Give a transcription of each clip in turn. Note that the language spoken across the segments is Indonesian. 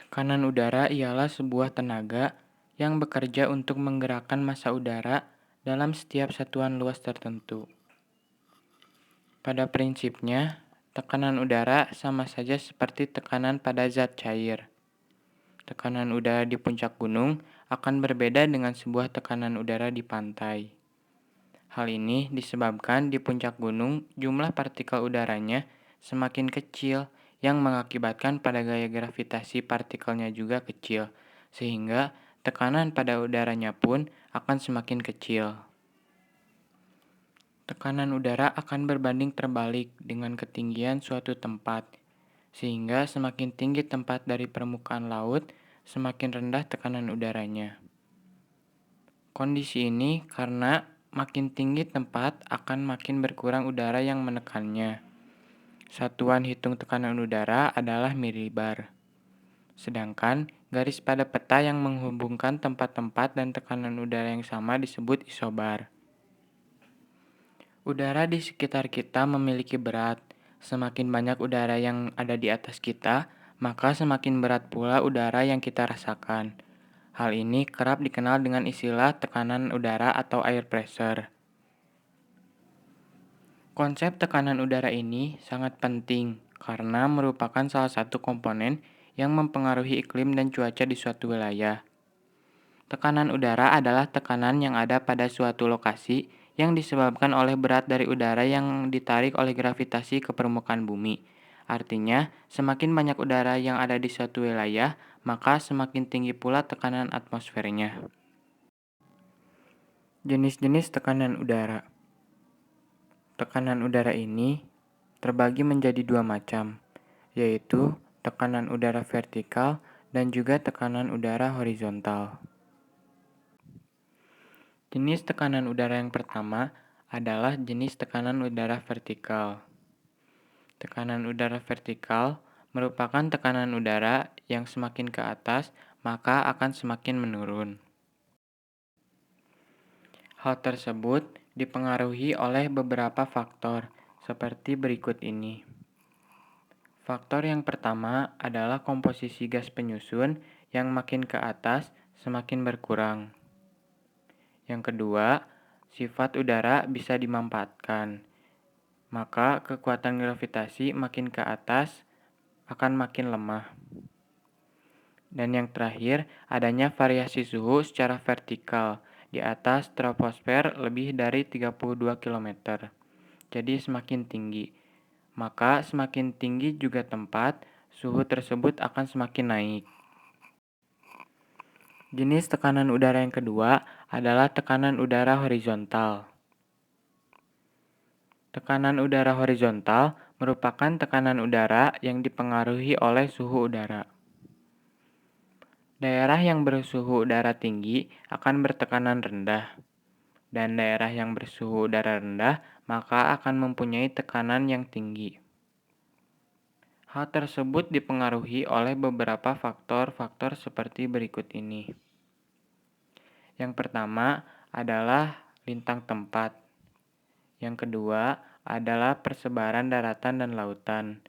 Tekanan udara ialah sebuah tenaga yang bekerja untuk menggerakkan massa udara dalam setiap satuan luas tertentu. Pada prinsipnya, tekanan udara sama saja seperti tekanan pada zat cair. Tekanan udara di puncak gunung akan berbeda dengan sebuah tekanan udara di pantai. Hal ini disebabkan di puncak gunung jumlah partikel udaranya semakin kecil yang mengakibatkan pada gaya gravitasi partikelnya juga kecil, sehingga tekanan pada udaranya pun akan semakin kecil. Tekanan udara akan berbanding terbalik dengan ketinggian suatu tempat, sehingga semakin tinggi tempat dari permukaan laut, semakin rendah tekanan udaranya. Kondisi ini karena makin tinggi tempat akan makin berkurang udara yang menekannya. Satuan hitung tekanan udara adalah milibar. Sedangkan garis pada peta yang menghubungkan tempat-tempat dan tekanan udara yang sama disebut isobar. Udara di sekitar kita memiliki berat. Semakin banyak udara yang ada di atas kita, maka semakin berat pula udara yang kita rasakan. Hal ini kerap dikenal dengan istilah tekanan udara atau air pressure. Konsep tekanan udara ini sangat penting karena merupakan salah satu komponen yang mempengaruhi iklim dan cuaca di suatu wilayah. Tekanan udara adalah tekanan yang ada pada suatu lokasi yang disebabkan oleh berat dari udara yang ditarik oleh gravitasi ke permukaan bumi. Artinya, semakin banyak udara yang ada di suatu wilayah, maka semakin tinggi pula tekanan atmosfernya. Jenis-jenis tekanan udara. Tekanan udara ini terbagi menjadi dua macam, yaitu tekanan udara vertikal dan juga tekanan udara horizontal. Jenis tekanan udara yang pertama adalah jenis tekanan udara vertikal. Tekanan udara vertikal merupakan tekanan udara yang semakin ke atas, maka akan semakin menurun. Hal tersebut dipengaruhi oleh beberapa faktor, seperti berikut ini. Faktor yang pertama adalah komposisi gas penyusun yang makin ke atas semakin berkurang. Yang kedua, sifat udara bisa dimanfaatkan. Maka kekuatan gravitasi makin ke atas akan makin lemah. Dan yang terakhir, adanya variasi suhu secara vertikal di atas troposfer lebih dari 32 km. Jadi semakin tinggi. Maka semakin tinggi juga tempat, suhu tersebut akan semakin naik. Jenis tekanan udara yang kedua adalah tekanan udara horizontal. Tekanan udara horizontal merupakan tekanan udara yang dipengaruhi oleh suhu udara. Daerah yang bersuhu udara tinggi akan bertekanan rendah, dan daerah yang bersuhu udara rendah maka akan mempunyai tekanan yang tinggi. Hal tersebut dipengaruhi oleh beberapa faktor-faktor seperti berikut ini. Yang pertama adalah lintang tempat. Yang kedua adalah persebaran daratan dan lautan.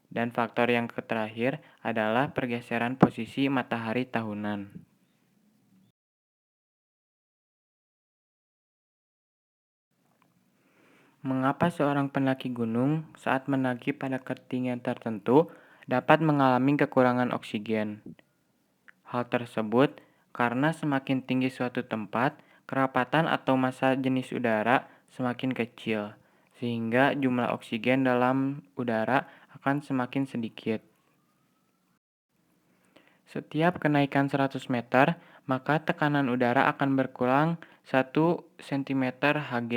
Dan faktor yang terakhir adalah pergeseran posisi matahari tahunan. Mengapa seorang pendaki gunung saat mendaki pada ketinggian tertentu dapat mengalami kekurangan oksigen? Hal tersebut karena semakin tinggi suatu tempat, kerapatan atau massa jenis udara semakin kecil, sehingga jumlah oksigen dalam udara akan semakin sedikit. Setiap kenaikan 100 meter, maka tekanan udara akan berkurang 1 cm Hg.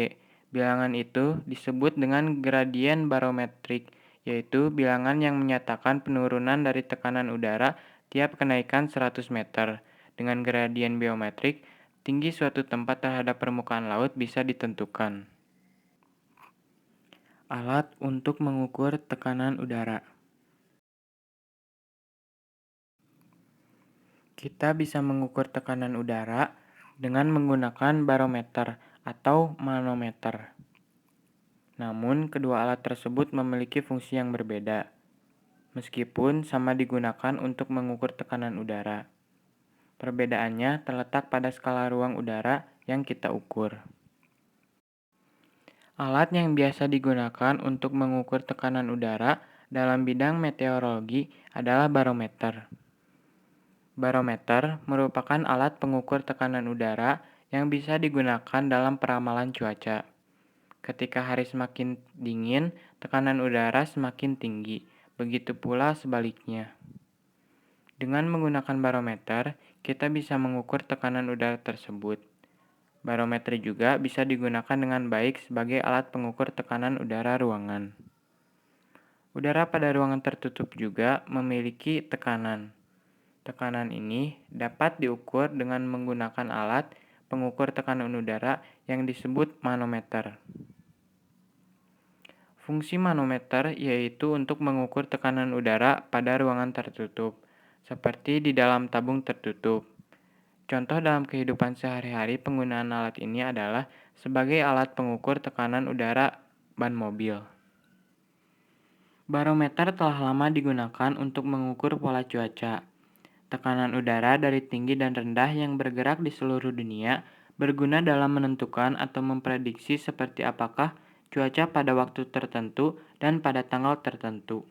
Bilangan itu disebut dengan gradien barometrik, yaitu bilangan yang menyatakan penurunan dari tekanan udara tiap kenaikan 100 meter. Dengan gradien biometrik, tinggi suatu tempat terhadap permukaan laut bisa ditentukan. Alat untuk mengukur tekanan udara. Kita bisa mengukur tekanan udara dengan menggunakan barometer atau manometer. Namun, kedua alat tersebut memiliki fungsi yang berbeda. meskipun sama digunakan untuk mengukur tekanan udara. Perbedaannya terletak pada skala ruang udara yang kita ukur. Alat yang biasa digunakan untuk mengukur tekanan udara dalam bidang meteorologi adalah barometer. Barometer merupakan alat pengukur tekanan udara yang bisa digunakan dalam peramalan cuaca. Ketika hari semakin dingin, tekanan udara semakin tinggi. Begitu pula sebaliknya. Dengan menggunakan barometer, kita bisa mengukur tekanan udara tersebut. Barometer juga bisa digunakan dengan baik sebagai alat pengukur tekanan udara ruangan. Udara pada ruangan tertutup juga memiliki tekanan. Tekanan ini dapat diukur dengan menggunakan alat pengukur tekanan udara yang disebut manometer. Fungsi manometer yaitu untuk mengukur tekanan udara pada ruangan tertutup, seperti di dalam tabung tertutup. Contoh dalam kehidupan sehari-hari penggunaan alat ini adalah sebagai alat pengukur tekanan udara ban mobil. Barometer telah lama digunakan untuk mengukur pola cuaca. Tekanan udara dari tinggi dan rendah yang bergerak di seluruh dunia berguna dalam menentukan atau memprediksi seperti apakah cuaca pada waktu tertentu dan pada tanggal tertentu.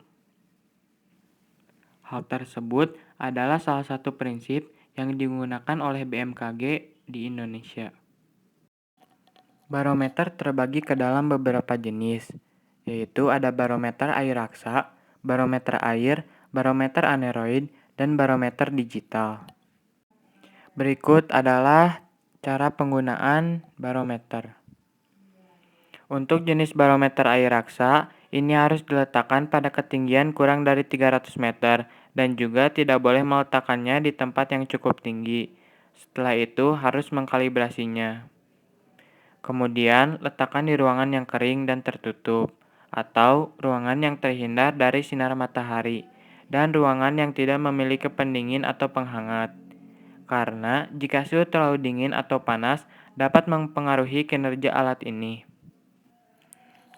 Hal tersebut adalah salah satu prinsip yang digunakan oleh BMKG di Indonesia. Barometer terbagi ke dalam beberapa jenis, yaitu ada barometer air raksa, barometer air, barometer aneroid, dan barometer digital. Berikut adalah cara penggunaan barometer. Untuk jenis barometer air raksa, ini harus diletakkan pada ketinggian kurang dari 300 meter dan juga tidak boleh meletakkannya di tempat yang cukup tinggi. Setelah itu harus mengkalibrasinya. Kemudian, letakkan di ruangan yang kering dan tertutup, atau ruangan yang terhindar dari sinar matahari, dan ruangan yang tidak memiliki pendingin atau penghangat. Karena jika suhu terlalu dingin atau panas, dapat mempengaruhi kinerja alat ini.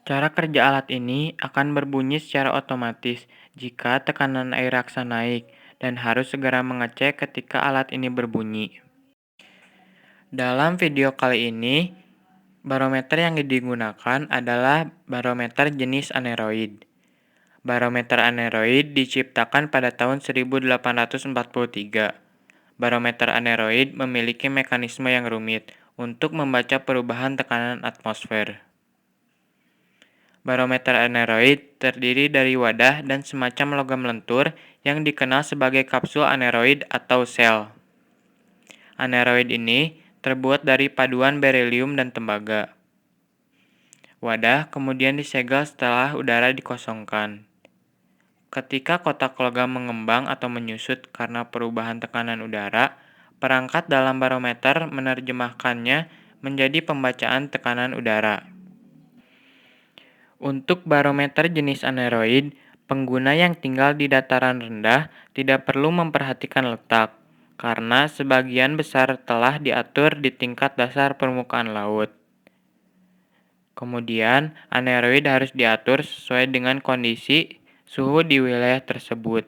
Cara kerja alat ini akan berbunyi secara otomatis jika tekanan air raksa naik, dan harus segera mengecek ketika alat ini berbunyi. Dalam video kali ini, barometer yang digunakan adalah barometer jenis aneroid. Barometer aneroid diciptakan pada tahun 1843. Barometer aneroid memiliki mekanisme yang rumit untuk membaca perubahan tekanan atmosfer. Barometer aneroid terdiri dari wadah dan semacam logam lentur yang dikenal sebagai kapsul aneroid atau sel. Aneroid ini terbuat dari paduan berilium dan tembaga. Wadah kemudian disegel setelah udara dikosongkan. Ketika kotak logam mengembang atau menyusut karena perubahan tekanan udara, perangkat dalam barometer menerjemahkannya menjadi pembacaan tekanan udara. Untuk barometer jenis aneroid, pengguna yang tinggal di dataran rendah tidak perlu memperhatikan letak, karena sebagian besar telah diatur di tingkat dasar permukaan laut. Kemudian, aneroid harus diatur sesuai dengan kondisi suhu di wilayah tersebut,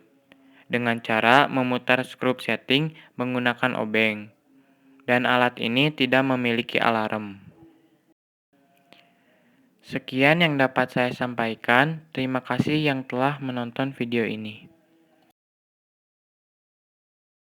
dengan cara memutar skrup setting menggunakan obeng, dan alat ini tidak memiliki alarm. Sekian yang dapat saya sampaikan, terima kasih yang telah menonton video ini.